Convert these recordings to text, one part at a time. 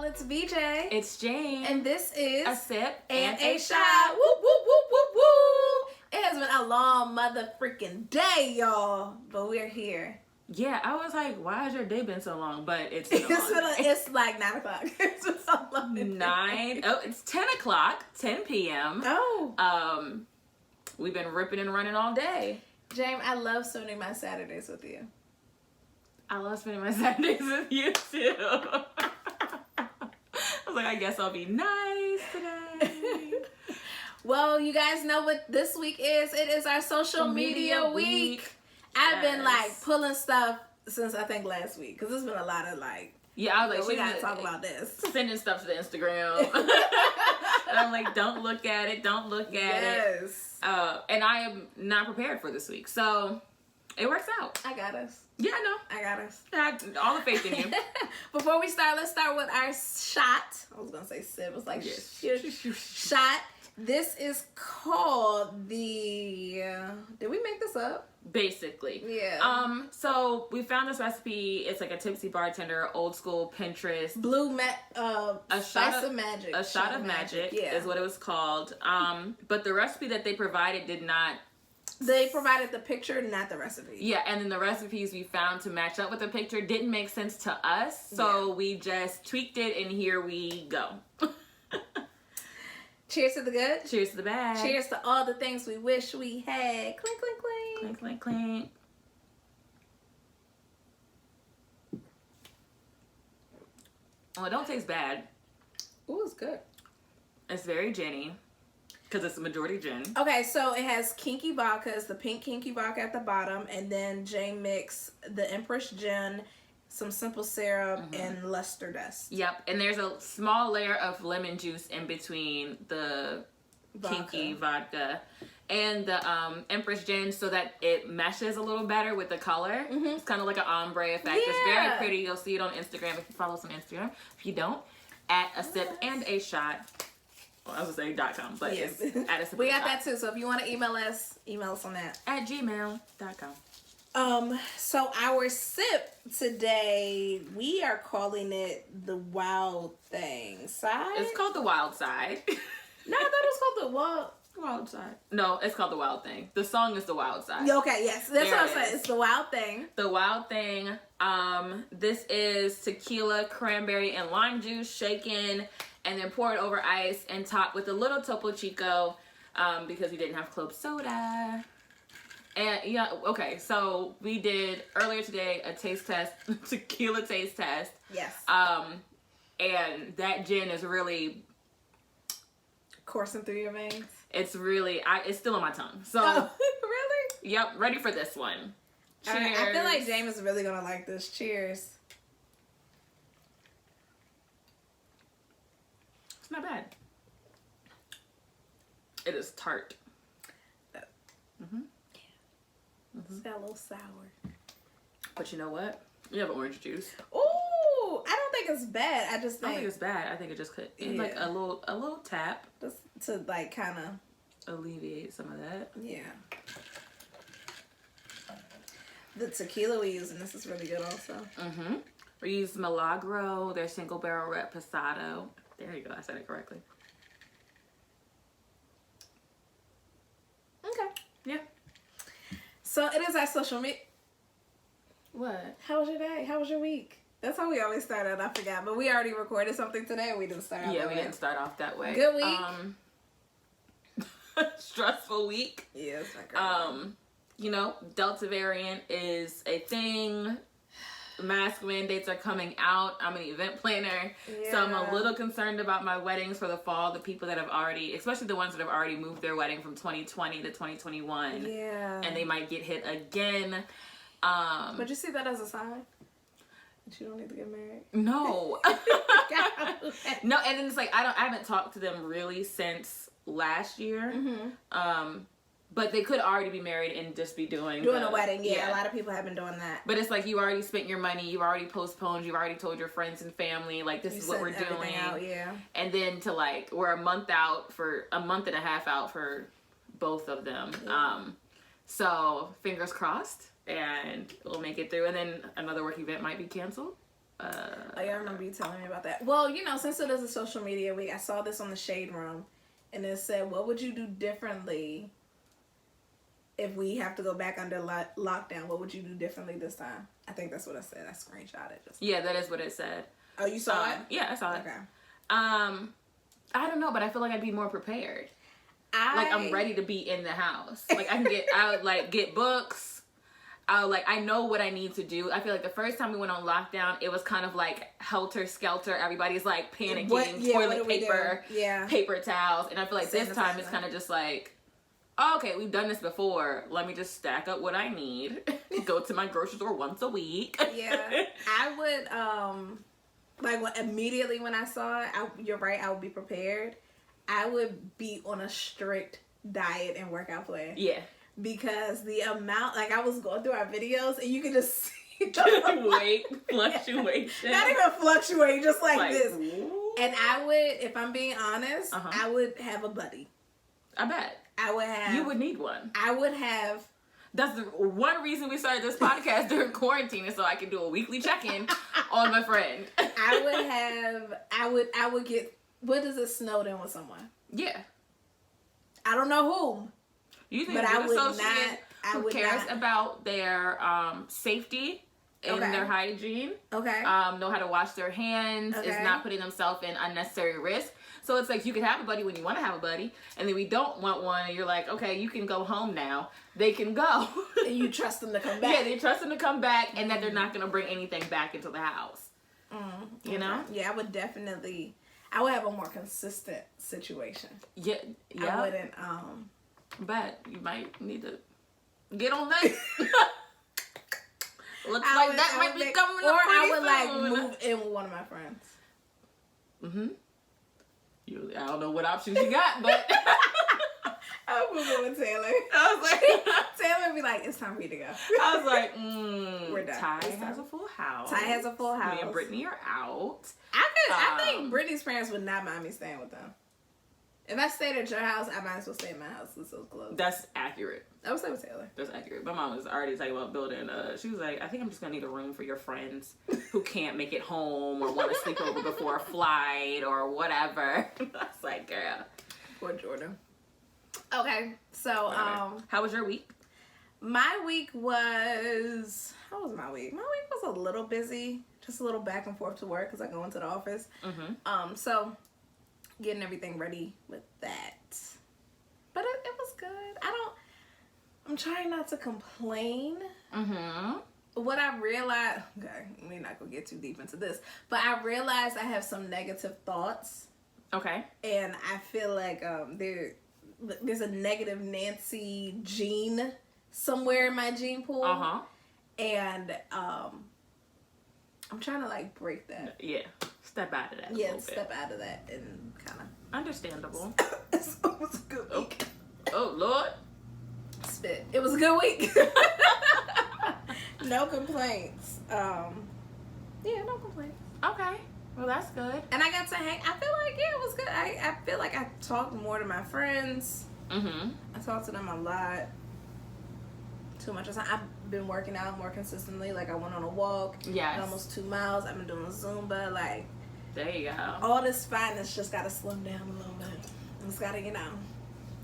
y'all, it's VJ. It's Jane. And this is A Sip and a Shot. Woo, woo, woo, woo, woo. It has been a long mother freaking day, y'all. But we're here. Yeah, I was like, why has your day been so long? But it's been a long day. It's like 9 o'clock. It's been so long. It's 10 o'clock, 10 p.m. Oh. We've been ripping and running all day. James, I love spending my Saturdays with you. I love spending my Saturdays with you too. I was like, I guess I'll be nice today. Well, you guys know what this week is. It is our social media week. I've been like pulling stuff since I think last week because there's been a lot of like. Yeah, I was like, we gotta talk about this. Sending stuff to the Instagram. And I'm like, don't look at it. Don't look at it. Yes. And I am not prepared for this week, so it works out. I got us. Yeah, I know. I got us. I had all the faith in you. Before we start, let's start with our shot. I was gonna say sip. It's like shot. This is called the. Did we make this up? Basically. Yeah. So we found this recipe. It's like a tipsy bartender, old school Pinterest. A shot of magic. A shot of magic is what it was called. But the recipe that they provided did not. They provided the picture, not the recipe. Yeah, and then the recipes we found to match up with the picture didn't make sense to us, so we just tweaked it, and here we go. Cheers to the good. Cheers to the bad. Cheers to all the things we wish we had. Clink, clink, clink. Clink, clink, clink. Oh, it don't taste bad. Ooh, it's good. It's very ginny. Because it's a majority gin. Okay, so it has kinky vodka. It's the pink kinky vodka at the bottom. And then Jane mix the Empress gin, some simple syrup, and luster dust. Yep. And there's a small layer of lemon juice in between the kinky vodka and the Empress gin so that it meshes a little better with the color. It's kind of like an ombre effect. Yeah. It's very pretty. You'll see it on Instagram if you follow us on Instagram. If you don't, at A Sip and a Shot. Well, I was going to say .com, but it's at A Sip. We got that too, so if you want to email us on that. At gmail.com. So our sip today, we are calling it the Wild Thing Side. It's called the Wild Side. No, I thought it was called the Wild Side. No, it's called the Wild Thing. The song is the Wild Side. Okay, yes, that's what I'm saying. It's the Wild Thing. The Wild Thing. This is tequila, cranberry, and lime juice shaken, and then pour it over ice and top with a little Topo Chico, because we didn't have club soda. And yeah, okay, so we did earlier today a taste test, tequila taste test. Yes. And that gin is really coursing through your veins. It's really, it's still on my tongue. So really? Yep, ready for this one. Cheers. Right, I feel like James is really gonna like this. Cheers. It's not bad. It is tart. It's got a little sour. But you know what? You have orange juice. Ooh, I don't think it's bad. I don't think it's bad. I think it just could like a little tap. Just to like kind of alleviate some of that. Yeah. The tequila we use, and this is really good also. We use Milagro, their single barrel reposado. There you go. I said it correctly. Okay. Yeah. So it is our social media. What? How was your day? How was your week? That's how we always start out. I forgot, but we already recorded something today. And we didn't start out. Yeah, we didn't start off that way. Good week. Stressful week. Yeah, it's not great. You know, Delta variant is a thing. Mask mandates are coming out. I'm an event planner, so I'm a little concerned about my weddings for the fall. The people that have already, especially the ones that have already moved their wedding from 2020 to 2021, and they might get hit again. But you see that as a sign that you don't need to get married? No, no, and then it's like I haven't talked to them really since last year. But they could already be married and just be doing a wedding. Yeah, a lot of people have been doing that. But it's like you already spent your money, you already postponed, you've already told your friends and family, like, this is what we're doing. Out, and then to like, we're a month and a half out for both of them. So fingers crossed, and we'll make it through. And then another work event might be canceled. I remember you telling me about that. Well, you know, since it is a social media week, I saw this on the Shade Room, and it said, "What would you do differently if we have to go back under lockdown? What would you do differently this time?" I think that's what I said. I screenshot it. Yeah, that is what it said. Oh, you saw it? Yeah, I saw it. Okay. I don't know, but I feel like I'd be more prepared. I'm ready to be in the house. Like I would like get books. I know what I need to do. I feel like the first time we went on lockdown, it was kind of like helter skelter. Everybody's like panicking, toilet paper, paper towels. And I feel like this time it's kind of just like, oh, okay, we've done this before. Let me just stack up what I need. Go to my grocery store once a week. Yeah. I would, immediately when I saw it, you're right, I would be prepared. I would be on a strict diet and workout plan. Yeah. Because the amount, I was going through our videos and you could just see weight fluctuation. Not even fluctuate, just like this. Ooh. And I would, if I'm being honest, I would have a buddy. I bet. I would have. You would need one. I would have. That's the one reason we started this podcast during quarantine is so I can do a weekly check-in on my friend. I would get, what does it snowed in with someone? Yeah. I don't know whom. You think I would not. Who cares about their safety and their hygiene? Okay. Know how to wash their hands. Is not putting themselves in unnecessary risk. So it's like you can have a buddy when you want to have a buddy, and then we don't want one, and you're like, okay, you can go home now. They can go. And you trust them to come back. Yeah, they trust them to come back, and that they're not going to bring anything back into the house. You know? Yeah, I would definitely. I would have a more consistent situation. Yeah. I wouldn't. But you might need to get on that. Looks that might be coming up. Or I would soon. Move in with one of my friends. I don't know what options you got, but I would move in with Taylor. I was like, Taylor would be like, "It's time for you to go." I was like, we're done. Ty has a full house. Ty has a full house. Me and Brittany are out. I think Brittany's parents would not mind me staying with them. If I stayed at your house, I might as well stay in my house. It's so close. That's accurate. I would stay with Taylor. That's accurate. My mom was already talking about building. She was like, I think I'm just gonna need a room for your friends who can't make it home or want to sleep over before a flight or whatever. I was like, girl. Poor Jordan. Okay, so how was your week? My week was. How was my week? My week was a little busy, just a little back and forth to work because I go into the office. So getting everything ready with that, but it was good. I'm trying not to complain. What I realized, okay, we're not gonna get too deep into this, but I realized I have some negative thoughts. Okay. And I feel like there's a negative Nancy gene somewhere in my gene pool. And I'm trying to break that. Yeah. Step out of that. Yeah, step out of that and kind of. Understandable. It was a good week. Oh Lord. Spit. It was a good week. No complaints. Yeah, no complaints. Okay. Well, that's good. And I got to hang. I feel like it was good. I feel like I talked more to my friends. I talked to them a lot. Too much. I've been working out more consistently. I went on a walk. Yes. Almost 2 miles. I've been doing Zumba. There you go. All this fatness just got to slim down a little bit. It's got to,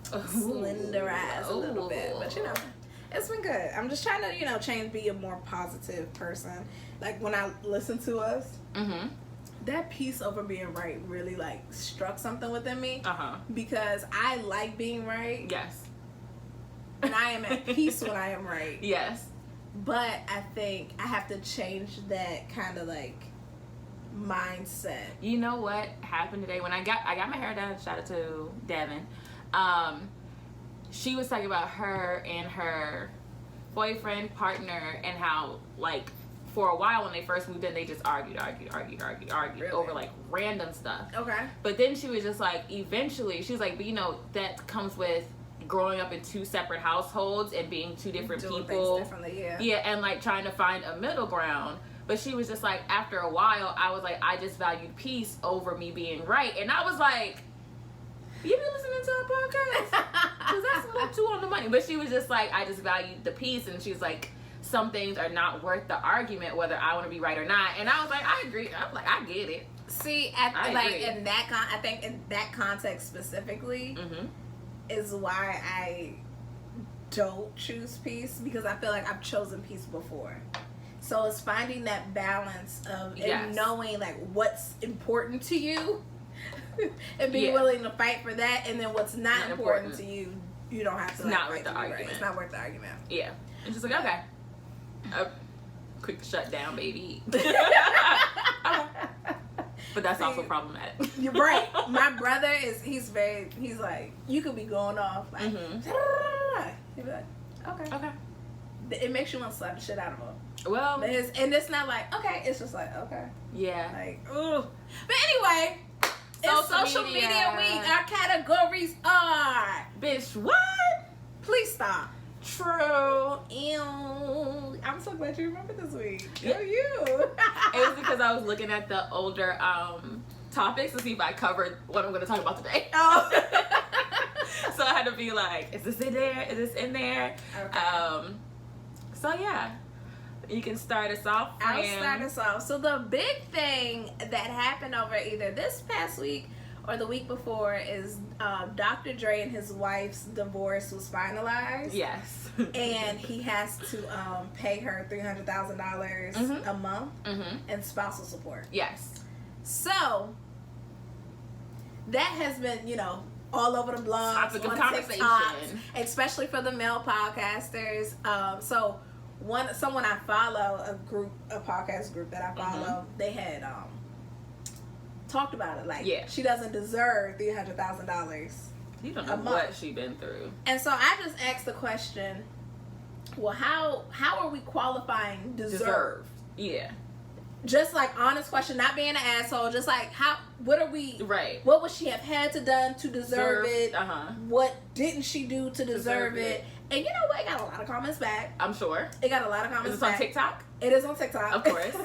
slenderize a little bit. But, it's been good. I'm just trying to, change, be a more positive person. When I listen to us, that piece over being right really, struck something within me. Because I like being right. Yes. And I am at peace when I am right. Yes. But I think I have to change that kind of, mindset. You know what happened today when I got my hair done? Shout out to Devin. She was talking about her and her boyfriend, partner, and how for a while when they first moved in, they just argued Really? over random stuff. Okay. But then she was just eventually she was like, but that comes with growing up in 2 separate households and being 2 different Doing people. Things differently, yeah. Yeah, and trying to find a middle ground. But she was just after a while, I was I just valued peace over me being right. And I was like, you been listening to a podcast? Because that's a little too on the money. But she was just I just valued the peace. And she was some things are not worth the argument whether I want to be right or not. And I was like, I agree. I'm like, I get it. See, I like agree. in that I think in that context specifically is why I don't choose peace, because I feel like I've chosen peace before. So it's finding that balance of and knowing like what's important to you and being willing to fight for that, and then what's not important to you, you don't have to. It's not worth the argument. Right. It's not worth the argument. Yeah. And she's like, okay. Quick shutdown, baby. But that's also problematic. You're right. My brother he's like, you could be going off like, he'd be like, okay. It makes you want to slap the shit out of him. Well, and it's not like, okay, it's just like, okay. Yeah. Like, ooh. But anyway, it's social media week. Our categories are Bish Whet. Please stop. True. Ew. I'm so glad you remember this week. Yeah. You. It was because I was looking at the older topics to see if I covered what I'm going to talk about today. Oh. So I had to be like, is this in there? Is this in there? Okay. So yeah, you can start us off. I'll start us off. So the big thing that happened over either this past week or the week before is Dr. Dre and his wife's divorce was finalized. Yes. And he has to pay her $300,000 a month in spousal support. Yes. So that has been, all over the blogs, topic of on conversation, TikToks, especially for the male podcasters. So someone I follow, a podcast group that I follow, they had talked about it. Like, she doesn't deserve $300,000. You don't know what she been through. And so I just asked the question, well, how are we qualifying deserve? Yeah. Just like honest question, not being an asshole. Just like what are we? Right. What would she have had to done to deserve it? What didn't she do to deserve it? And you know what? It got a lot of comments back. I'm sure. It got a lot of comments back. Is this on TikTok? It is on TikTok. Of course.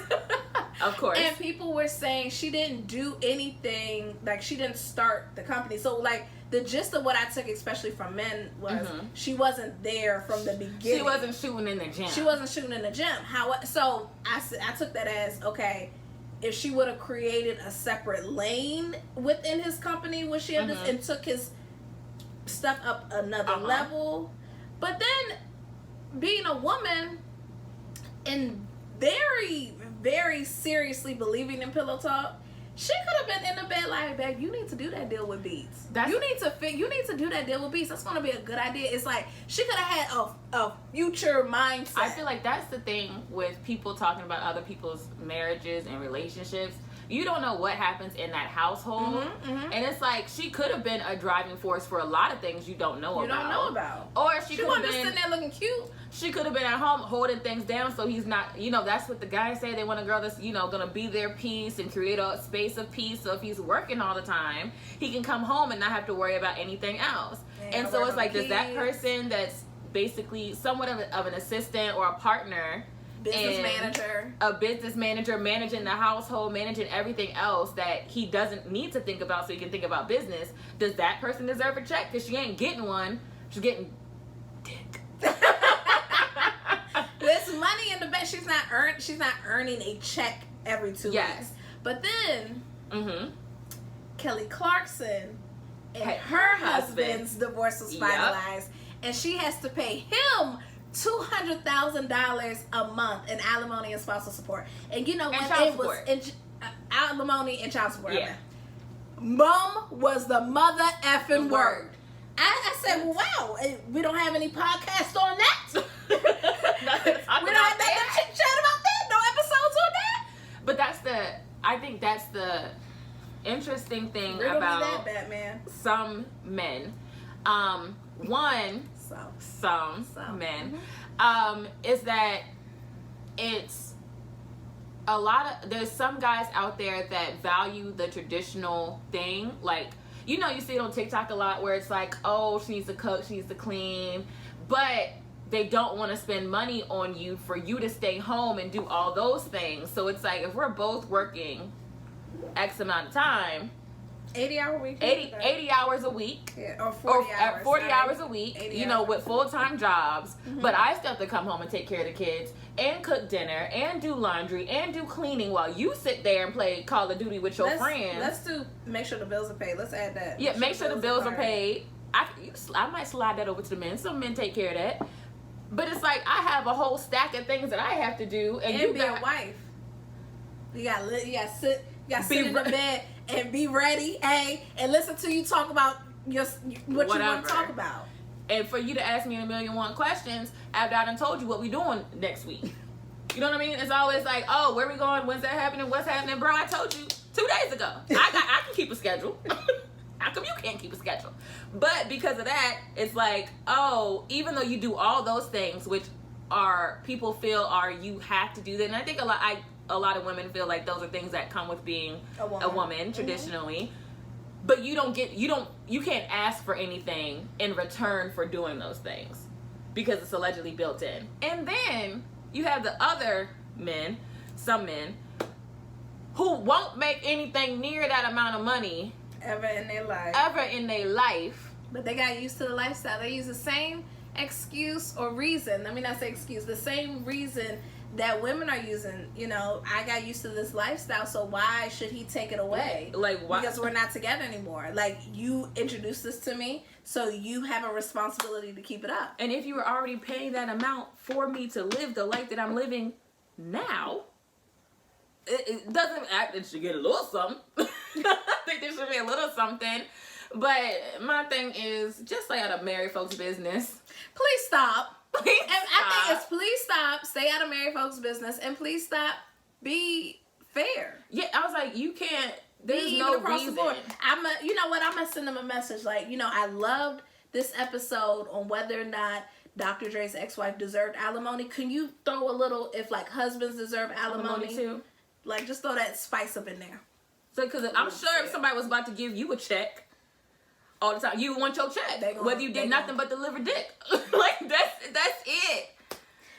Of course. And people were saying she didn't do anything. Like, she didn't start the company. So, like, the gist of what I took, especially from men, was she wasn't there from the beginning. She wasn't shooting in the gym. So I took that as, okay, if she would have created a separate lane within his company, would she have this and took his stuff up another level? But then, being a woman and very, very seriously believing in pillow talk, she could have been in the bed like, babe, you need to do that deal with Beats. You need to do that deal with Beats. That's going to be a good idea. It's like, she could have had a future mindset. I feel like that's the thing with people talking about other people's marriages and relationships. You don't know what happens in that household. And it's like, she could have been a driving force for a lot of things you don't know about. Or she could have been sitting there looking cute. She could have been at home holding things down so he's not, that's what the guys say. They want a girl that's, gonna be their peace and create a space of peace. So if he's working all the time, he can come home and not have to worry about anything else. And so it's like, does that person that's basically somewhat of an assistant or a partner, a business manager managing the household, managing everything else that he doesn't need to think about so he can think about business, does that person deserve a check? Because she ain't getting one, she's getting dick. There's money in the bank. She's not earning a check every 2 weeks. But then Kelly Clarkson and her husband's divorce was finalized, and she has to pay him $200,000 a month in alimony and spousal support. And you know what? It was alimony and child support. Yeah. Mom was the mother effing word. I said, well, wow, we don't have any podcasts on that. We don't have nothing to chit chat about that. No episodes on that. But I think that's the interesting thing about that, Batman. Some men. Some men, is that it's a lot of, there's some guys out there that value the traditional thing, like, you see it on TikTok a lot where it's like, oh, she needs to cook, she needs to clean, but they don't want to spend money on you for you to stay home and do all those things. So it's like, if we're both working X amount of time, 80-hour week. 80 hours a week. Yeah, or 40 hours. 40 hours a week, hours. with full-time jobs. But I still have to come home and take care of the kids and cook dinner and do laundry and do cleaning while you sit there and play Call of Duty with your friends. Let's make sure the bills are paid. Let's add that. Yeah, make sure the bills are paid. I might slide that over to the men. Some men take care of that. But it's like I have a whole stack of things that I have to do. And you be a wife. You gotta sit in the bed and be ready, and listen to you talk about what you want to talk about. And for you to ask me 1,000,001 questions after I done told you what we doing next week. You know what I mean? It's always like, oh, where we going? When's that happening? What's happening? Bro, I told you 2 days ago. I can keep a schedule. How come you can't keep a schedule? But because of that, it's like, oh, even though you do all those things, which people feel you have to do that. And I think a lot of women feel like those are things that come with being a woman traditionally. But you can't ask for anything in return for doing those things because it's allegedly built in. And then you have the other men, some men, who won't make anything near that amount of money ever in their life. But they got used to the lifestyle. They use the same excuse or reason. Let me not say excuse. The same reason that women are using. I got used to this lifestyle, so why should he take it away? Like why? Because we're not together anymore. Like, you introduced this to me, so you have a responsibility to keep it up. And if you were already paying that amount for me to live the life that I'm living now, it doesn't act. It should get a little something. I think there should be a little something. But my thing is, just stay out of married folks' business. Please stop. I think it's please stop. Stay out of married folks' business, and please stop. Be fair. Yeah, I was like, you can't. There's no reason. You know what? I'm gonna send them a message. Like, I loved this episode on whether or not Dr. Dre's ex-wife deserved alimony. Can you throw a little if like husbands deserve alimony too? Like, just throw that spice up in there. So, because I'm sure if somebody was about to give you a check all the time, you want your check, whether you did nothing but deliver dick. Like, that's it.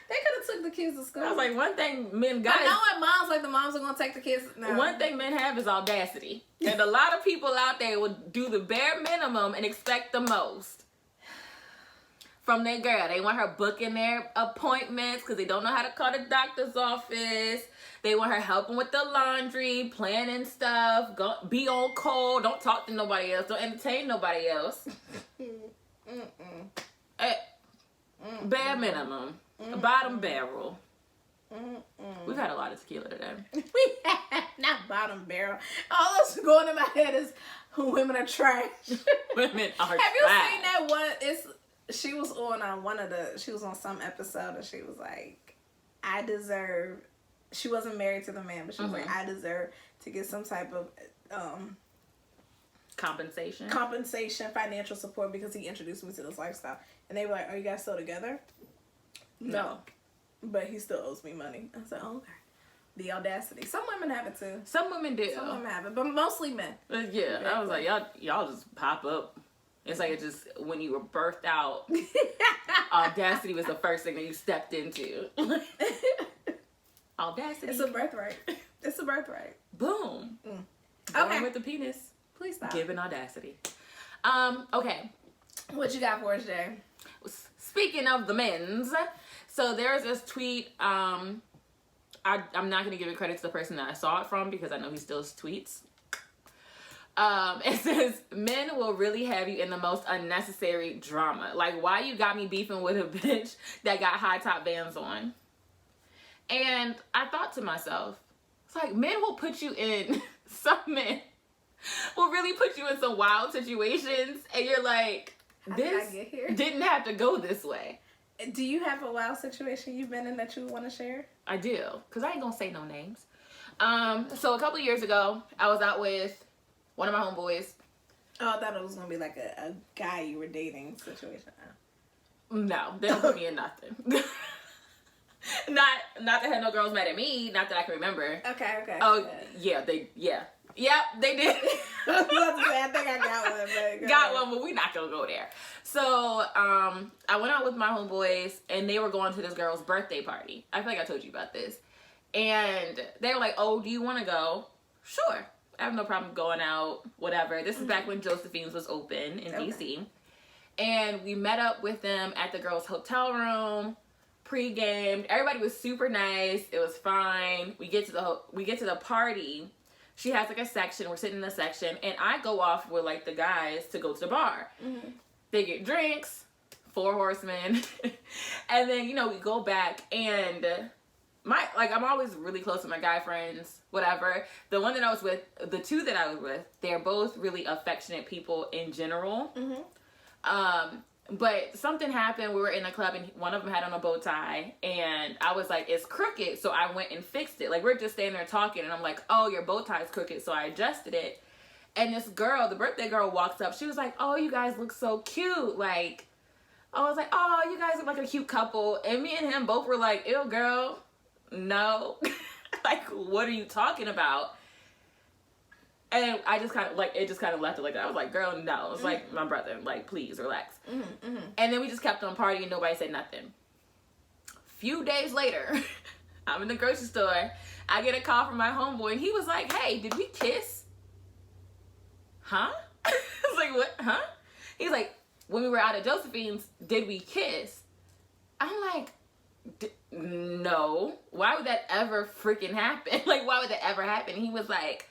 They could have took the kids to school. I was like, one thing men got. I know what moms like. The moms are gonna take the kids. No. One thing men have is audacity, and a lot of people out there would do the bare minimum and expect the most from their girl. They want her booking their appointments because they don't know how to call the doctor's office. They want her helping with the laundry, planning stuff, be on call, don't talk to nobody else, don't entertain nobody else. Bare minimum. Bottom barrel. We've had a lot of tequila today. Not bottom barrel. All that's going in my head is women are trash. Women are trash. Have you seen that one? She was on some episode and she was like, she wasn't married to the man, but she was like, I deserve to get some type of compensation, financial support because he introduced me to this lifestyle. And they were like, are you guys still together? No. But he still owes me money. I said, oh, okay. The audacity. Some women have it too. Some women do. Some women have it, but mostly men. Yeah, I was like, y'all just pop up. It's like it just, when you were birthed out, audacity was the first thing that you stepped into. Audacity. It's a birthright. It's a birthright. Boom. Okay. Born with the penis. Please stop. Given audacity. Okay. What you got for us, Jay? Speaking of the men's, so there's this tweet. I'm not going to give it credit to the person that I saw it from because I know he still tweets. It says, men will really have you in the most unnecessary drama. Like, why you got me beefing with a bitch that got high top Vans on? And I thought to myself, it's like, men will put you in, some men will really put you in some wild situations, and you're like, this didn't have to go this way. Do you have a wild situation you've been in that you want to share? I do, because I ain't gonna say no names. So a couple of years ago, I was out with one of my homeboys. Oh, I thought it was gonna be like a guy you were dating situation. No, they don't put me in nothing. Not that had no girls mad at me. Not that I can remember. Okay. Oh, yeah, Yep, they did. I think I got one, but we're not gonna go there. So, I went out with my homeboys, and they were going to this girl's birthday party. I feel like I told you about this. And they were like, oh, do you want to go? Sure. I have no problem going out, whatever. This is back when Josephine's was open in DC. And we met up with them at the girls' hotel room, pre-gamed. Everybody was super nice. It was fine. We get to the party. She has like a section. We're sitting in a section, and I go off with like the guys to go to the bar. Mm-hmm. They get drinks, 4 horsemen, and then we go back and I'm always really close with my guy friends, whatever. The one that I was with, the 2 that I was with, they're both really affectionate people in general. Mm-hmm. But something happened. We were in a club and one of them had on a bow tie, and I was like, it's crooked. So I went and fixed it. Like, we're just standing there talking, and I'm like, oh, your bow tie is crooked. So I adjusted it. And this girl, the birthday girl, walks up. She was like, oh, you guys look so cute. Like, I was like, oh, you guys look like a cute couple. And me and him both were like, ew, girl, no. Like, what are you talking about? And I just kind of, like, it just kind of left it like that. I was like, girl, no. It's like, my brother, like, please, relax. And then we just kept on partying and nobody said nothing. Few days later, I'm in the grocery store. I get a call from my homeboy, and he was like, hey, did we kiss? Huh? I was like, what? Huh? He's like, when we were out at Josephine's, did we kiss? I'm like, no. Why would that ever freaking happen? Like, why would that ever happen? He was like,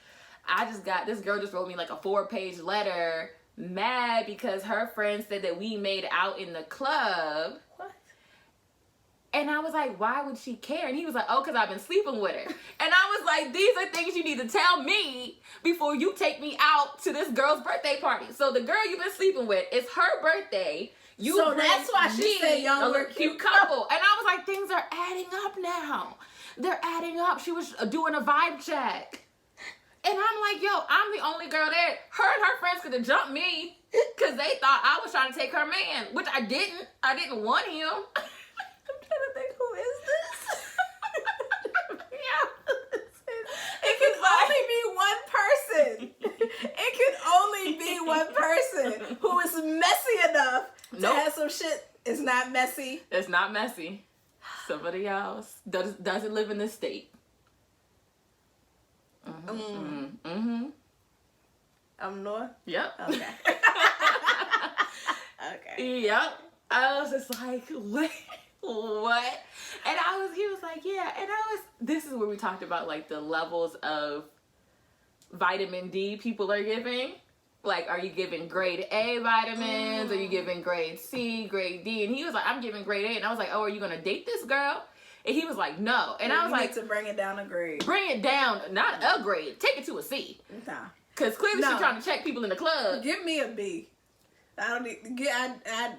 this girl just wrote me like a 4-page letter, mad because her friend said that we made out in the club. What? And I was like, why would she care? And he was like, oh, because I've been sleeping with her. And I was like, these are things you need to tell me before you take me out to this girl's birthday party. So the girl you've been sleeping with, it's her birthday. So that's why she said y'all were a cute couple. And I was like, things are adding up now. They're adding up. She was doing a vibe check. And I'm like, yo, I'm the only girl there. Her and her friends could have jumped me because they thought I was trying to take her man, which I didn't. I didn't want him. I'm trying to think, who is this? Yeah. It can only be one person. It can only be one person who is messy enough to have some shit. It's not messy. It's not messy. Somebody else doesn't live in this state. North? Yep. Okay. Okay. Yep. I was just like, what? And he was like, yeah. And this is where we talked about like the levels of vitamin D people are giving. Like, are you giving grade A vitamins? Are you giving grade C, grade D? And he was like, I'm giving grade A. And I was like, oh, are you going to date this girl? And he was like, no. And I was like, to bring it down a grade. Bring it down, not a grade. Take it to a C. Nah. Because clearly she's trying to check people in the club. Give me a B. I don't need.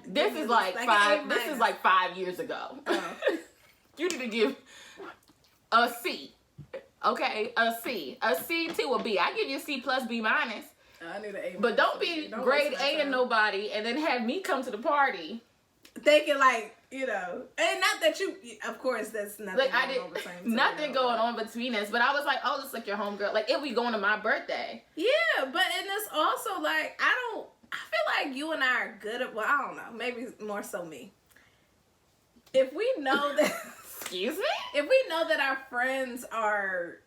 This is like 5. This is like 5 years ago. Oh. You need to give a C. Okay, a C to a B. I give you a C plus B minus. I need an A. But don't be grade A to nobody and then have me come to the party thinking like, and not that you. Of course, that's nothing. Like nothing going on between us. But I was like, oh, this is like your homegirl. Like if we going to my birthday. Yeah, but and it's also like I feel like you and I are good at. Well, I don't know. Maybe more so me. If we know that. Excuse me? If we know that our friends are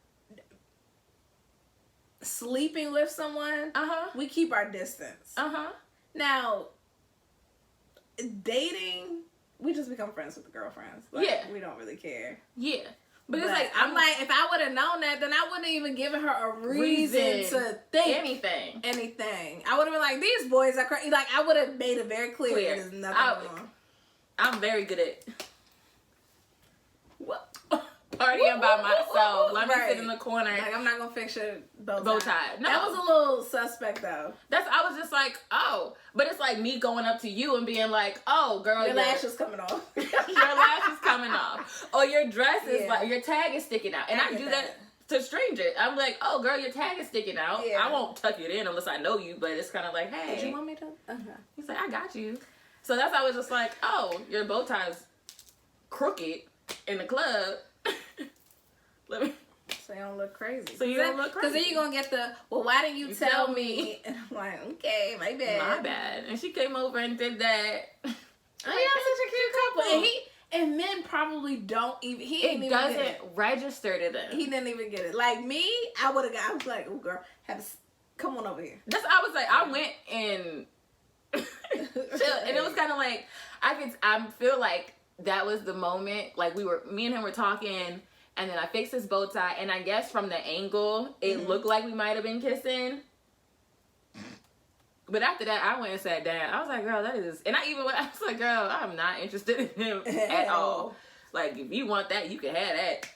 sleeping with someone, we keep our distance. Now, dating, we just become friends with the girlfriends. Like, yeah. We don't really care. Yeah. But it's like, I'm like, if I would have known that, then I wouldn't even given her a reason to think anything. I would have been like, these boys are crazy. Like, I would have made it very clear. There's nothing wrong. I'm very good at partying by myself. Let me sit in the corner. Like, I'm not gonna fix your bow tie. No. That was a little suspect though. I was just like, oh. But it's like me going up to you and being like, oh girl, your lash is coming off. Your lash is coming off. Or your dress is like, your tag is sticking out. And I do that to strangers. I'm like, oh girl, your tag is sticking out. Yeah. I won't tuck it in unless I know you, but it's kind of like, hey. Did you want me to? He's like, I got you. So that's how I was just like, oh, your bow tie's crooked in the club. So you don't look crazy. So you don't look crazy. Because then you're going to get well, why didn't you tell me? And I'm like, okay, my bad. My bad. And she came over and did that. Oh, y'all such a cute couple. And men probably don't even. It doesn't register to them. He didn't even get it. Like me, I would have got. I was like, "Oh, girl, come on over here." I was like, I went and chill, and it was kind of like I feel like that was the moment. Like me and him were talking, and then I fixed his bow tie, and I guess from the angle, it looked like we might have been kissing. But after that, I went and sat down. I was like, girl, that is... And I was like, girl, I'm not interested in him at all. Like, if you want that, you can have that.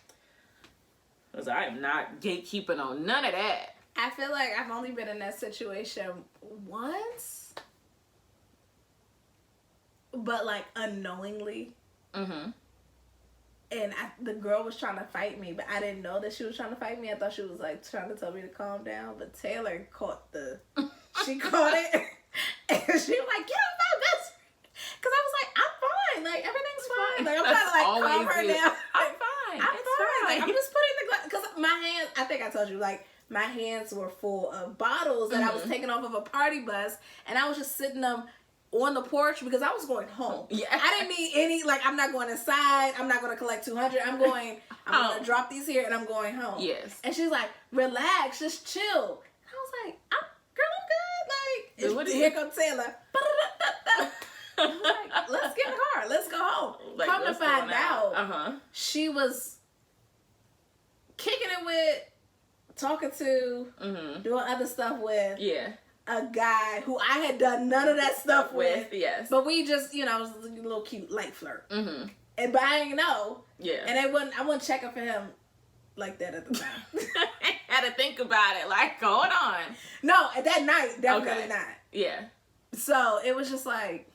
Because I am not gatekeeping on none of that. I feel like I've only been in that situation once. But, like, unknowingly. Mm-hmm. And the girl was trying to fight me, but I didn't know that she was trying to fight me. I thought she was, like, trying to tell me to calm down. But Taylor caught she caught it, and she was like, "Get off my best friend," because I was like, "I'm fine, like everything's fine." Like I'm trying to like calm her down. I'm fine. I'm fine. Like I'm just putting the glass because my hands. I think I told you like my hands were full of bottles that I was taking off of a party bus, and I was just sitting them on the porch because I was going home. Yeah, I didn't need any. Like I'm not going inside. I'm not going to collect 200. I'm going to drop these here, and I'm going home. Yes. And she's like, "Relax, just chill." And I was like, "Girl, I'm good." Like, here comes Taylor. I'm like, let's get in the car. Let's go home. Like, come to find out, she was kicking it with, talking to, doing other stuff with. Yeah. A guy who I had done none of that stuff with. Yes. But we just, it was a little cute, light flirt. Mm-hmm. But I didn't know. Yeah. And I wasn't checking for him like that at the time. Had to think about it. Like, hold on. No, at that night, definitely not. Yeah. So it was just like,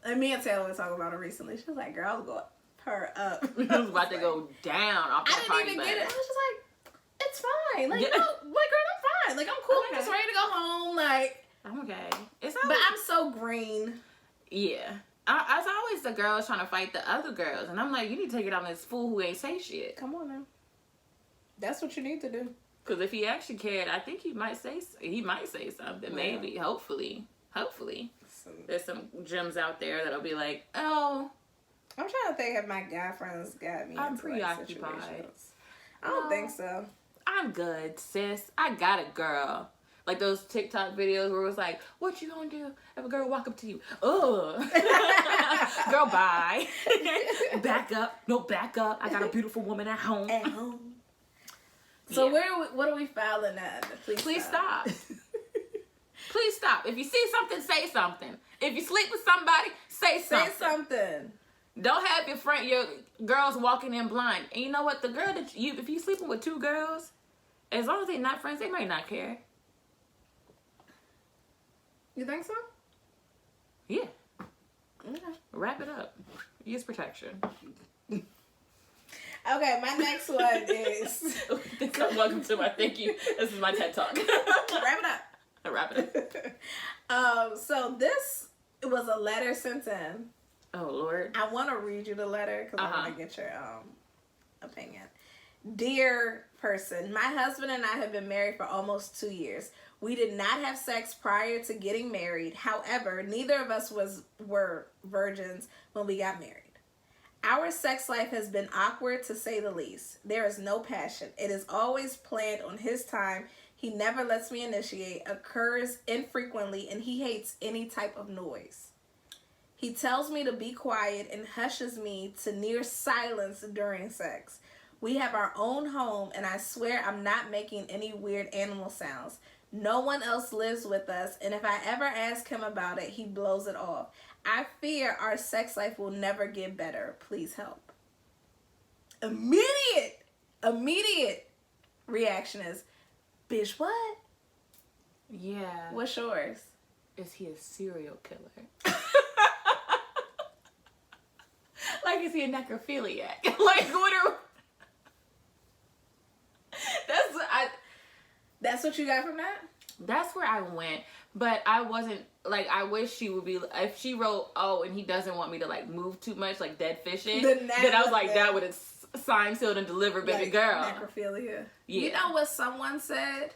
and me and Taylor were talking about it recently. She was like, "Girl, I was going her up." I was about to go down off that party. I didn't even get it. I was just like, "It's fine." Like, no, girl, I'm fine. Like, I'm cool. Okay. I'm just ready to go home. Like, I'm okay. But I'm so green. Yeah. As always, the girls trying to fight the other girls, and I'm like, you need to take it on this fool who ain't say shit. Come on now. That's what you need to do. Because if he actually cared, I think he might say something. Maybe. Hopefully. There's some gems out there that'll be like, oh. I'm trying to think if my guy friends got me. I'm preoccupied. I don't think so. I'm good, sis. I got a girl. Like those TikTok videos where it was like, what you gonna do if a girl walk up to you? Ugh. Girl, bye. Back up. No, back up. I got a beautiful woman at home. So what are we filing at? Please stop. Please stop. If you see something, say something. If you sleep with somebody, say something. Say something. Don't have your girls walking in blind. And you know what? The girl if you sleeping with two girls, as long as they're not friends, they might not care. You think so? Yeah. Okay. Wrap it up. Use protection. Okay, my next one is... Welcome to my thank you. This is my TED Talk. Wrap it up. Wrap it up. So this was a letter sent in. Oh, Lord. I want to read you the letter because I want to get your opinion. Dear person, my husband and I have been married for almost 2 years. We did not have sex prior to getting married. However, neither of us were virgins when we got married. Our sex life has been awkward to say the least. There is no passion. It is always planned on his time. He never lets me initiate, occurs infrequently, and he hates any type of noise. He tells me to be quiet and hushes me to near silence during sex. We have our own home, and I swear I'm not making any weird animal sounds. No one else lives with us, and if I ever ask him about it, he blows it off. I fear our sex life will never get better. Please help. Immediate reaction is, Bish Whet? Yeah. What's yours? Is he a serial killer? Like, is he a necrophiliac? Like, what are... That's what you got from that? That's where I went. But I wasn't, like, I wish she would be, if she wrote, oh, and he doesn't want me to, like, move too much, like dead fishing, then I was like, that would have signed, sealed, and delivered, baby like girl. Necrophilia. Yeah. You know what someone said?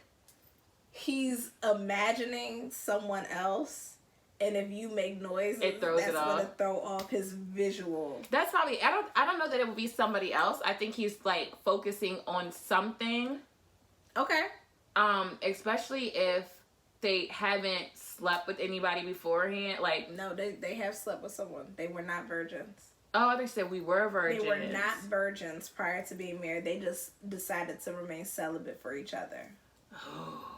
He's imagining someone else and if you make noises, it throws that's it off. gonna throw off his visual. That's probably, I don't know that it would be somebody else. I think he's like focusing on something. Okay. Especially if they haven't slept with anybody beforehand. Like, no, they have slept with someone. They were not virgins. Oh, they said we were virgins. They were not virgins prior to being married. They just decided to remain celibate for each other. Oh.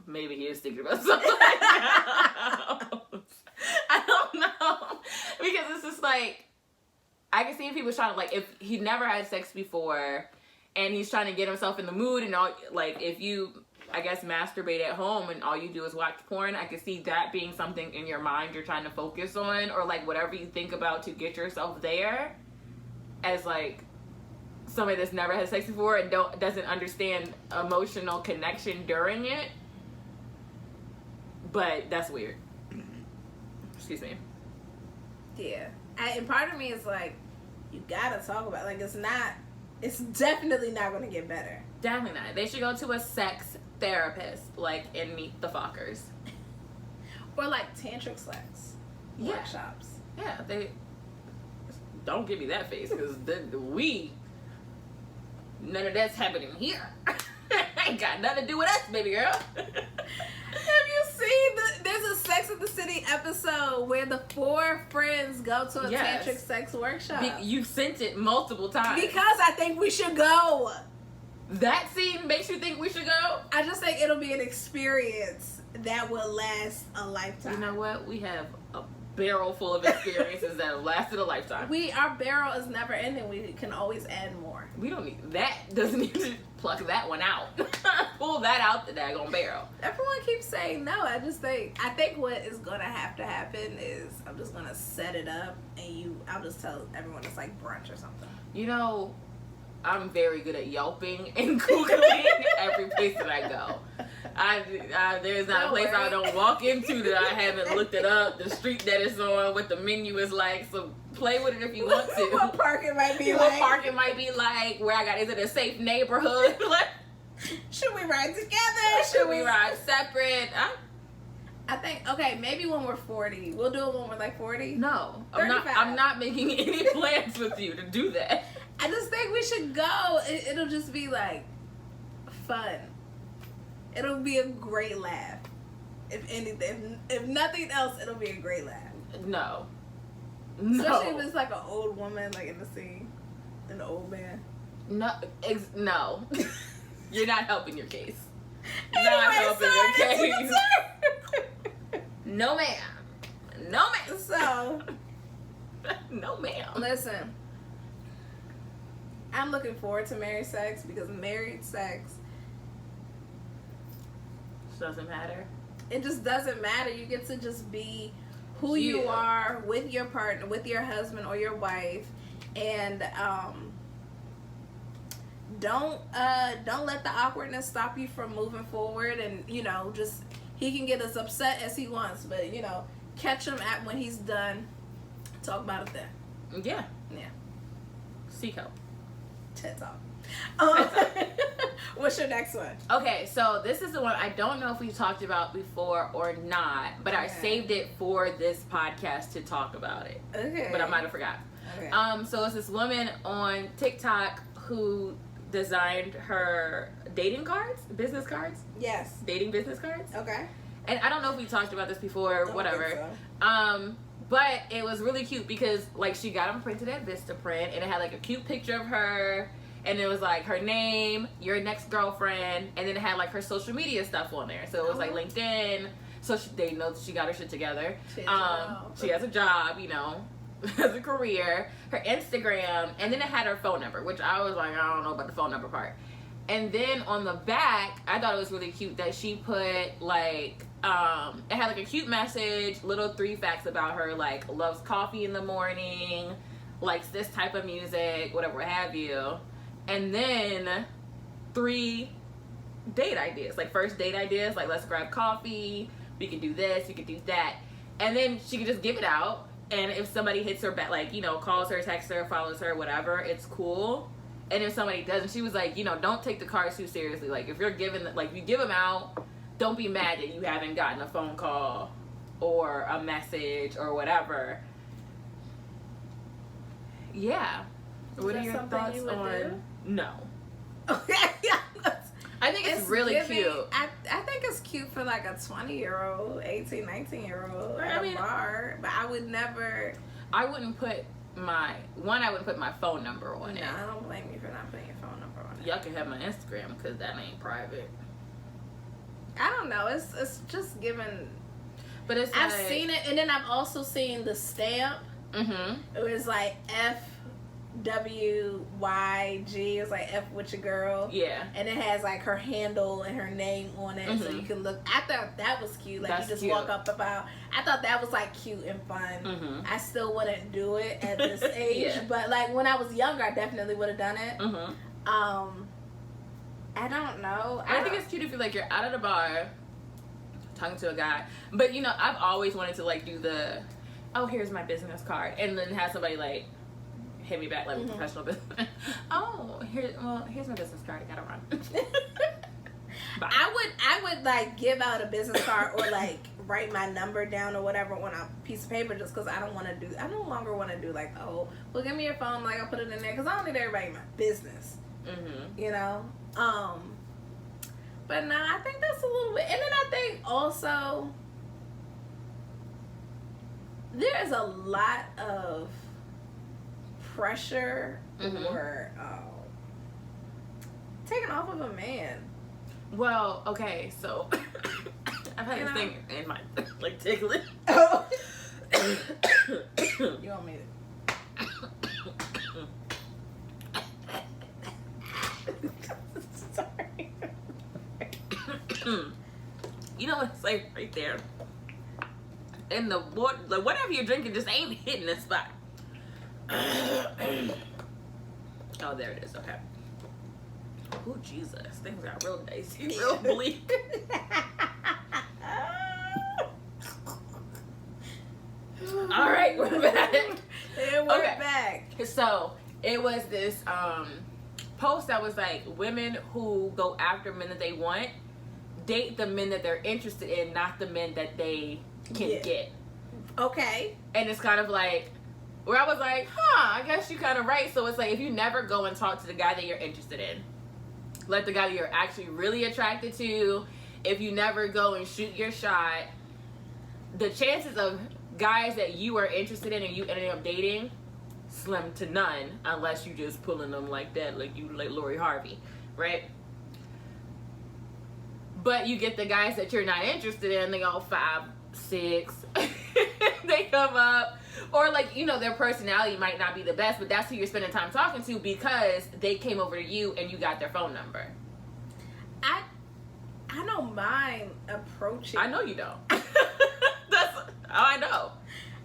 Maybe he is thinking about something like that. I don't know. Because it's just like, I can see if he was trying to, like, if he never had sex before and he's trying to get himself in the mood and all, like, if you, I guess, masturbate at home and all you do is watch porn, I could see that being something in your mind you're trying to focus on, or, like, whatever you think about to get yourself there as, like, somebody that's never had sex before and doesn't understand emotional connection during it. But that's weird. Excuse me. Yeah. And part of me is like, you gotta talk about it. Like, it's definitely not gonna get better. Definitely not. They should go to a sex therapist, like, and meet the fuckers. Or like tantric sex workshops. Yeah, they don't give me that face, because none of that's happening here. Ain't got nothing to do with us, baby girl. Have you seen there's a Sex and the City episode where the 4 friends go to a tantric sex workshop? You've sent it multiple times. Because I think we should go. That scene makes you think we should go? I just think it'll be an experience that will last a lifetime. You know what? We have a barrel full of experiences that have lasted a lifetime. Our barrel is never ending. We can always add more. We don't need that. Doesn't need to pluck that one out. Pull that out the daggone barrel. Everyone keeps saying no. I think what is gonna have to happen is I'm just gonna set it up and I'll just tell everyone it's like brunch or something. You know, I'm very good at Yelping and Googling every place that I go. There's not a place I don't walk into that I haven't looked it up, the street that it's on, what the menu is like. So play with it if you want to. What park it might be like. What park it might be like. Is it a safe neighborhood? Should we ride together? Should we ride separate? I think, okay, maybe when we're 40. We'll do it when we're like 40. No, 35. I'm not making any plans with you to do that. I just think we should go. It'll just be like fun. It'll be a great laugh. If anything, if nothing else, it'll be a great laugh. No. Especially if it's like an old woman, like in the scene, an old man. No. You're not helping your case. Anyway, Not helping your case. No, ma'am. No, ma'am. So. No, ma'am. Listen. I'm looking forward to married sex because married sex doesn't matter. It just doesn't matter. You get to just be who you are with your partner, with your husband or your wife, and don't let the awkwardness stop you from moving forward. And just he can get as upset as he wants, but catch him at when he's done. Talk about it then. Yeah. Seek help. TED Talk. What's your next one? Okay, so this is the one I don't know if we talked about before or not, but I saved it for this podcast to talk about it. Okay. But I might have forgot. Okay. So it's this woman on TikTok who designed her dating cards, business cards. Yes. Dating business cards. Okay. And I don't know if we talked about this before or whatever. So. But it was really cute because like she got them printed at Vistaprint and it had like a cute picture of her and it was like her name, your next girlfriend, and then it had like her social media stuff on there. So it was like LinkedIn. So they know she got her shit together. She has a job, has a career, her Instagram, and then it had her phone number, which I was like, I don't know about the phone number part. And then on the back, I thought it was really cute that she put like, it had like a cute message, little 3 facts about her, like loves coffee in the morning, likes this type of music, whatever have you. And then 3 date ideas, like first date ideas, like let's grab coffee, we can do this, we can do that. And then she can just give it out. And if somebody hits her back, like, calls her, texts her, follows her, whatever, it's cool. And if somebody doesn't, she was like, don't take the cards too seriously. Like, if you're giving, like, you give them out, don't be mad that you haven't gotten a phone call or a message or whatever. Yeah. What are your thoughts on? No. Okay. Yeah. I think it's really cute. I think it's cute for like a 20-year-old, 18, 19-year-old at a bar, but I would never. I wouldn't put my phone number on it. No, I don't blame you for not putting your phone number on it. Y'all can have my Instagram because that ain't private. I don't know. It's just given. But it's I've seen it, and then I've also seen the stamp. Mm-hmm. It was like FWYG. It's like F with your girl. Yeah. And it has like her handle and her name on it, so you can look. I thought that was cute. Like you just walk up about. I thought that was like cute and fun. Mm-hmm. I still wouldn't do it at this age, but like when I was younger, I definitely would have done it. Mm-hmm. I don't know. I think it's cute if you're out at a bar talking to a guy, but I've always wanted to like do the, oh, here's my business card, and then have somebody like hit me back like with professional business. Oh, here's my business card. I gotta run. Bye. I would like give out a business card or like write my number down or whatever on a piece of paper, just because I no longer want to do like, oh, well, give me your phone, like I'll put it in there, because I don't need everybody in my business. But no, I think that's a little bit. And then I think also there is a lot of pressure or taken off of a man. Well, okay, so I've had this thing in my like tickling. Oh. You want me to? Sorry. You know what it's like right there. And the water, like whatever you're drinking just ain't hitting the spot. Oh, there it is. Okay. Oh, Jesus. Things got real dicey, real bleak. All right, we're back. And we're back. So, it was this post that was like, women who go after men that they want, date the men that they're interested in, not the men that they can get. Okay. And it's kind of like, where I was like, I guess you're kind of right. So it's like, if you never go and talk to the guy that you're interested in, like the guy that you're actually really attracted to, if you never go and shoot your shot, the chances of guys that you are interested in and you ending up dating, slim to none, unless you just pulling them like that, like Lori Harvey, right? But you get the guys that you're not interested in, they go 5, 6, they come up, or like, their personality might not be the best, but that's who you're spending time talking to because they came over to you and you got their phone number. I don't mind approaching. I know you don't. I know.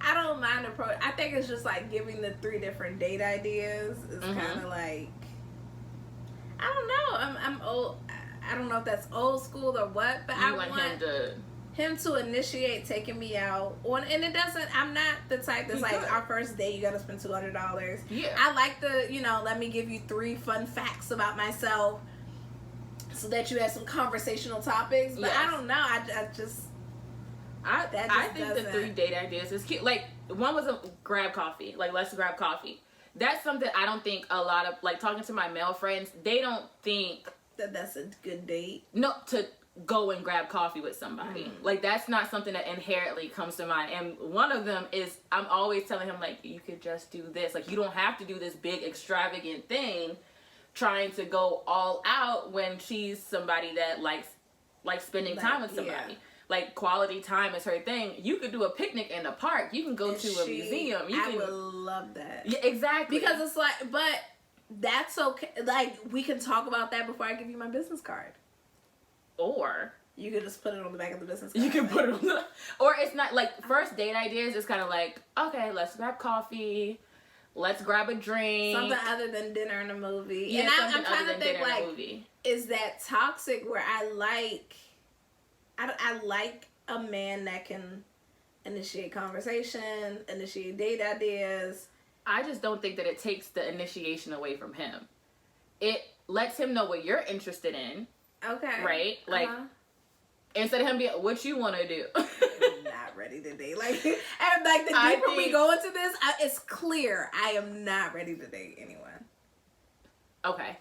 I don't mind approach. I think it's just like giving the 3 different date ideas is kind of like, I don't know. I'm old. I don't know if that's old school or what, but I want him to initiate taking me out. And it doesn't. I'm not the type that's like our first date. You got to spend $200. Yeah. I like the let me give you 3 fun facts about myself, so that you have some conversational topics. But I don't know. I think the 3 date ideas is cute. Like, one was a grab coffee. Like, let's grab coffee. That's something I don't think a lot of, like, talking to my male friends, they don't think that's a good date. No, to go and grab coffee with somebody. Like, that's not something that inherently comes to mind. And one of them is, I'm always telling him, like, you could just do this. Like, you don't have to do this big extravagant thing trying to go all out when she's somebody that likes spending time with somebody. Yeah. Like, quality time is her thing. You could do a picnic in the park. You can go to a museum. I would love that. Yeah, exactly. Because it's like, but that's okay. Like, we can talk about that before I give you my business card. Or you could just put it on the back of the business card. You can put it on the... Or it's not, like, first date ideas is kind of like, okay, let's grab coffee. Let's grab a drink. Something other than dinner and a movie. Yeah, and I'm trying to think, like, is that toxic where I like a man that can initiate conversation, initiate date ideas. I just don't think that it takes the initiation away from him. It lets him know what you're interested in. Okay. Right? Like, instead of him being, what you want to do? Not not ready to date. Like, and like the deeper we go into this, it's clear I am not ready to date anyone. Okay.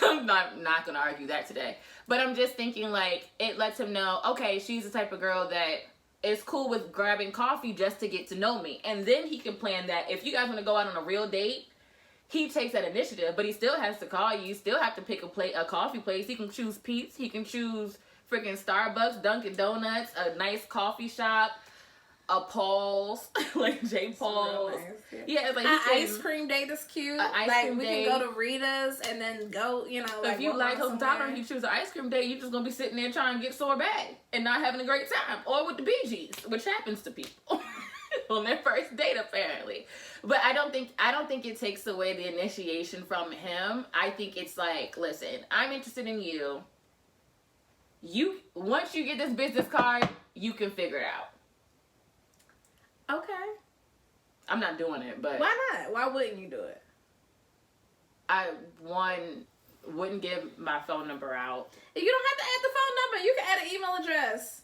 I'm not gonna argue that today. But I'm just thinking, like, it lets him know, okay, she's the type of girl that is cool with grabbing coffee just to get to know me. And then he can plan that if you guys want to go out on a real date, he takes that initiative, but he still has to call you. You still have to pick a coffee place. He can choose Pete's. He can choose freaking Starbucks, Dunkin' Donuts, a nice coffee shop, a Paul's, like J. Paul's. Nice, yeah, it's like ice cream date is cute. Like we can go to Rita's and then go, you know. If you like Hotel and you choose an ice cream date, you're just gonna be sitting there trying to get sorbet and not having a great time, or with the Bee Gees, which happens to people on their first date apparently. But I don't think it takes away the initiation from him. I think it's like, listen, I'm interested in you. Once you get this business card, you can figure it out. Okay. I'm not doing it, but why not? Why wouldn't you do it? I wouldn't give my phone number out. You don't have to add the phone number. You can add an email address.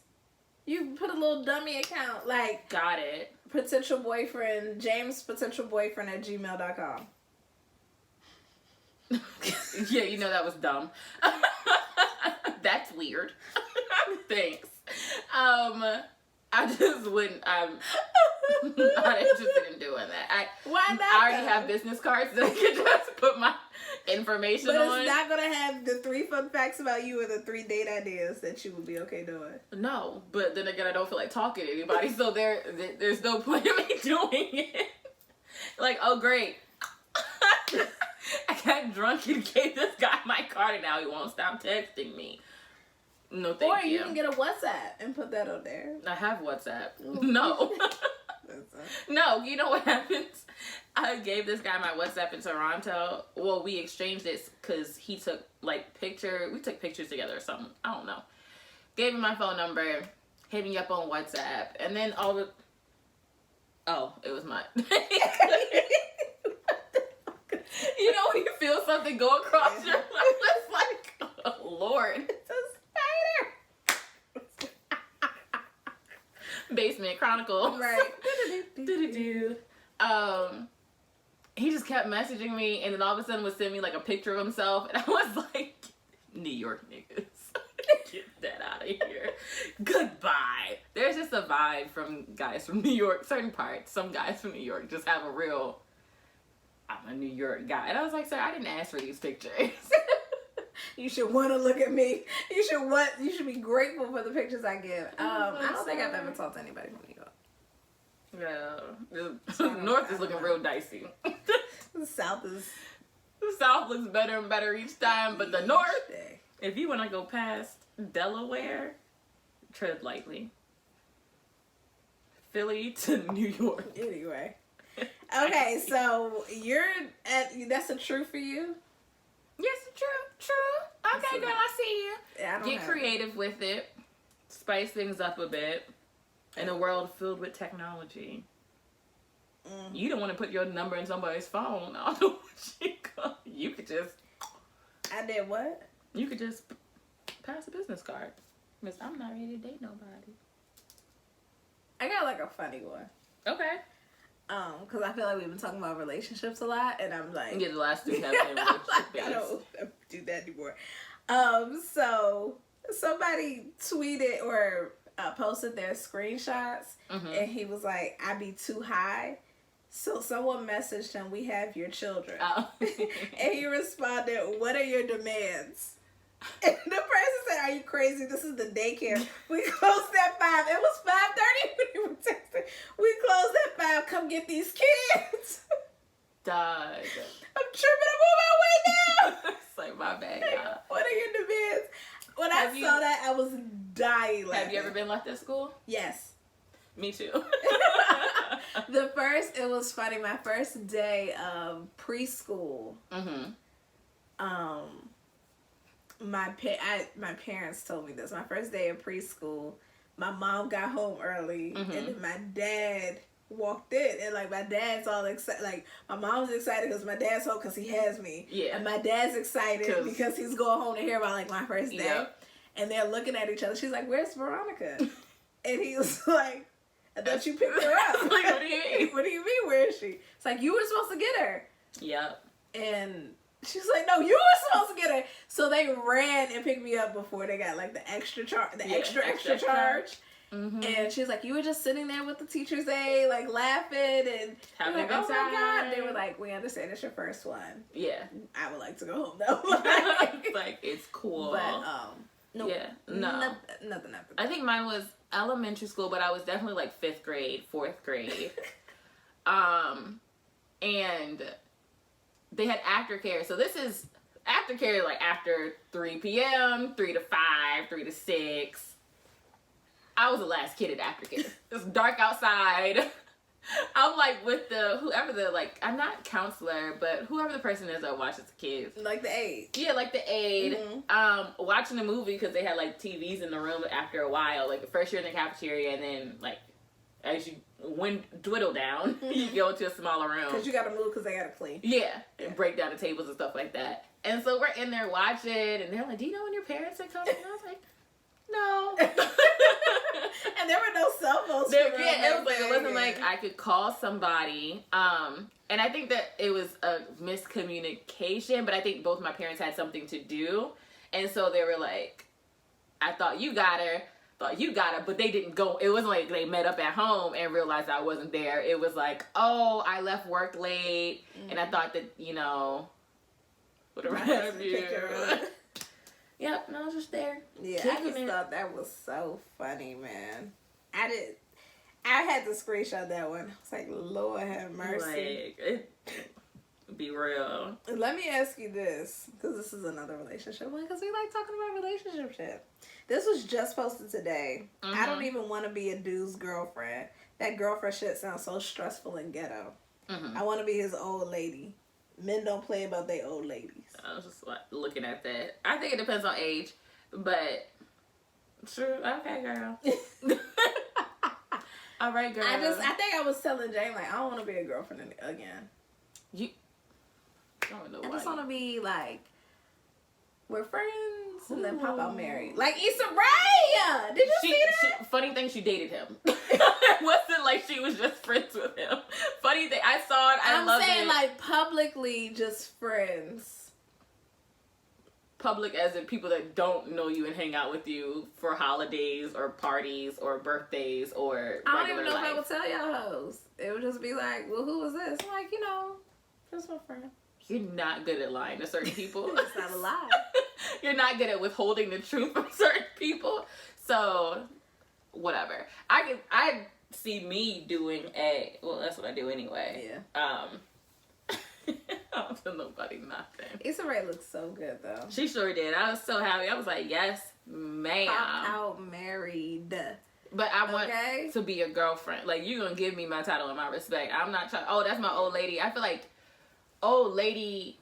You put a little dummy account, like got it. Potential boyfriend, James potential boyfriend at gmail.com. Yeah, you know that was dumb. That's weird. Thanks. I just wouldn't. I'm not interested in doing that. Why not? I already have business cards that I can just put my information on. But it's not gonna have the 3 fun facts about you or the 3 date ideas that you would be okay doing. No, but then again, I don't feel like talking to anybody, so there's no point in me doing it. Like, oh great, I got drunk and gave this guy my card, and now he won't stop texting me. No, thank you. Or you can get a WhatsApp and put that on there. I have WhatsApp. No. No, you know what happens? I gave this guy my WhatsApp in Toronto. Well, we exchanged it because he took, like, we took pictures together or something. I don't know. Gave him my phone number, hit me up on WhatsApp, and then it was mine. You know when you feel something go across your life? It's like, oh, Lord. Basement Chronicle. Right. He just kept messaging me, and then all of a sudden would send me like a picture of himself, and I was like, New York niggas. Get that out of here. Goodbye. There's just a vibe from guys from New York, certain parts. Some guys from New York just have a real, I'm a New York guy. And I was like, sir, I didn't ask for these pictures. You should want to look at me. You should be grateful for the pictures I give. I don't think I've ever talked to anybody from New York. Yeah. North is looking real dicey. The South looks better and better each time, but the North, if you want to go past Delaware, tread lightly. Philly to New York. Anyway. Okay, so that's a true for you? Yes, true. Okay, girl, I see you. Yeah, Get creative with it. Spice things up a bit. In a world filled with technology. You don't want to put your number in somebody's phone. I don't know what you could just... I did what? You could just pass a business card. Miss, I'm not ready to date nobody. I got like a funny one. Okay. Because I feel like we've been talking about relationships a lot, and I'm like... Yeah, the last 2 have been relationship-based. I don't do that anymore. So somebody tweeted or posted their screenshots, and he was like, I be too high. So someone messaged him, we have your children. Oh. And he responded, what are your demands? And the person said, are you crazy? This is the daycare. We closed at 5. It was 5:30 when you were texting. We closed at 5. Come get these kids. Dog. I'm tripping. I'm on my way now. It's like, my bad, y'all. What are your demands? When I saw that, I was dying laughing. Have you ever been left at school? Yes. Me too. It was funny. My first day of preschool. My parents told me this. My first day of preschool, my mom got home early, and then my dad walked in, and like my dad's all excited. Like my mom's excited because my dad's home because he has me. Yeah. And my dad's excited because he's going home to hear about like my first day. Yep. And they're looking at each other. She's like, "Where's Veronica?" And he was like, I thought you picked her up. Like, what do you mean? What do you mean, where is she? It's like, you were supposed to get her. Yep. And she's like, no, you were supposed to get her. So they ran and picked me up before they got like the extra charge, extra charge. Mm-hmm. And she was like, you were just sitting there with the teacher's aide, like laughing and having like, a good oh time. my God. They were like, we understand it's your first one. Yeah. I would like to go home though. Like, it's cool. But, nope. Yeah. No. Nothing after that. I think mine was elementary school, but I was definitely like 5th grade, 4th grade. And they had aftercare. So this is aftercare like after 3 p.m., 3 to 5, 3 to 6. I was the last kid at aftercare. It's dark outside. I'm like with whoever the, like, I'm not counselor, but whoever the person is that watches the kids. Like the aide. Yeah, like the aide. Mm-hmm. Watching the movie because they had like TVs in the room after a while. Like the first year in the cafeteria, and then like as you dwindle down, you go into a smaller room. Because you got to move because they got to clean. Yeah, and break down the tables and stuff like that. And so we're in there watching, and they're like, do you know when your parents are coming? And I was like, no. And there were no cell phones. It wasn't like I could call somebody. And I think that it was a miscommunication, but I think both my parents had something to do. And so they were like, I thought you got her, but they didn't go. It wasn't like they met up at home and realized I wasn't there. It was like, oh, I left work late, and I thought that, you know, whatever have you. Yep, and I was just there. Yeah, I just thought that was so funny, man. I had to screenshot that one. I was like, Lord have mercy. Like, be real. Let me ask you this, because this is another relationship one, because we like talking about relationship shit. This was just posted today. Mm-hmm. I don't even want to be a dude's girlfriend. That girlfriend shit sounds so stressful and ghetto. Mm-hmm. I want to be his old lady. Men don't play about their old ladies. I was just like, looking at that. I think it depends on age, but true. Okay, girl. All right, girl. I think I was telling Jane, like, I don't want to be a girlfriend again. I just want to be like, we're friends and then pop out married. Like Issa Rae! Did you see that? Funny thing, she dated him. It wasn't like she was just friends with him. Funny thing, I saw it, I loved it. I'm saying like publicly just friends. Public as in people that don't know you and hang out with you for holidays or parties or birthdays or I don't even know if I would tell y'all hoes. It would just be like, well, who was this? I'm like, you know, just my friend. You're not good at lying to certain people. It's not a lie. You're not good at withholding the truth from certain people. So, whatever. I see me doing well, that's what I do anyway. Yeah. I don't tell nobody nothing. Issa Rae looks so good though. She sure did. I was so happy. I was like, yes, ma'am. Pop out married. But I want to be your girlfriend. Like, you're going to give me my title and my respect. I'm not trying, oh, that's my old lady. I feel like old lady,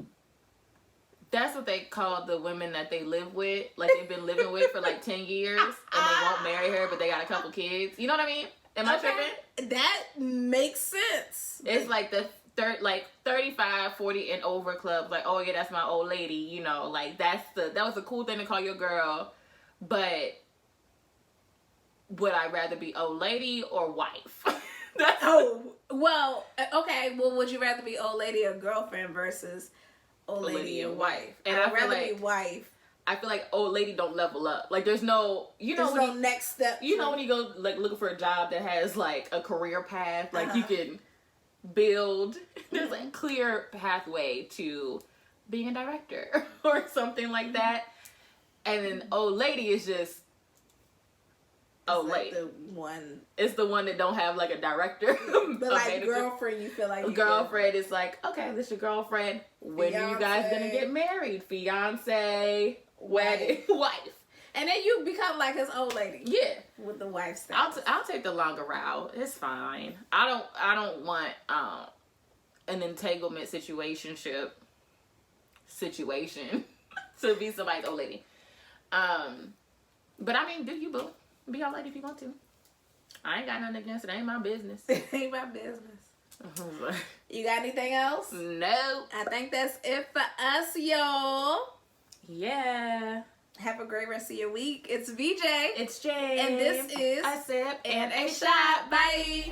that's what they call the women that they live with. Like, they've been living with for like 10 years and they won't marry her, but they got a couple kids. You know what I mean? Am I tripping? That makes sense. It's like the 35, 40 and over club. Like, oh yeah, that's my old lady. You know, like that was a cool thing to call your girl. But would I rather be old lady or wife? Well, okay. Well, would you rather be old lady or girlfriend versus old lady and wife? And I'd rather be wife. I feel like old lady don't level up. Like, there's no, next step. You know when you go like looking for a job that has like a career path, like you can build. There's like a clear pathway to being a director or something like that. And then old lady is just lady. It's the one that don't have like a director. But like girlfriend, you feel like girlfriend is like, okay, this your girlfriend. When are you guys gonna get married? Fiance, wedding, wife. And then you become like his old lady. Yeah, with the wife status. I'll take the longer route. It's fine. I don't want an entanglement situation to be somebody's old lady. But I mean, do you, boo? Be old lady if you want to. I ain't got nothing against it. Ain't my business. It ain't my business. You got anything else? No. I think that's it for us, y'all. Yeah. Have a great rest of your week. It's VJ. It's Jay. And this is A Sip and a Shot. Bye.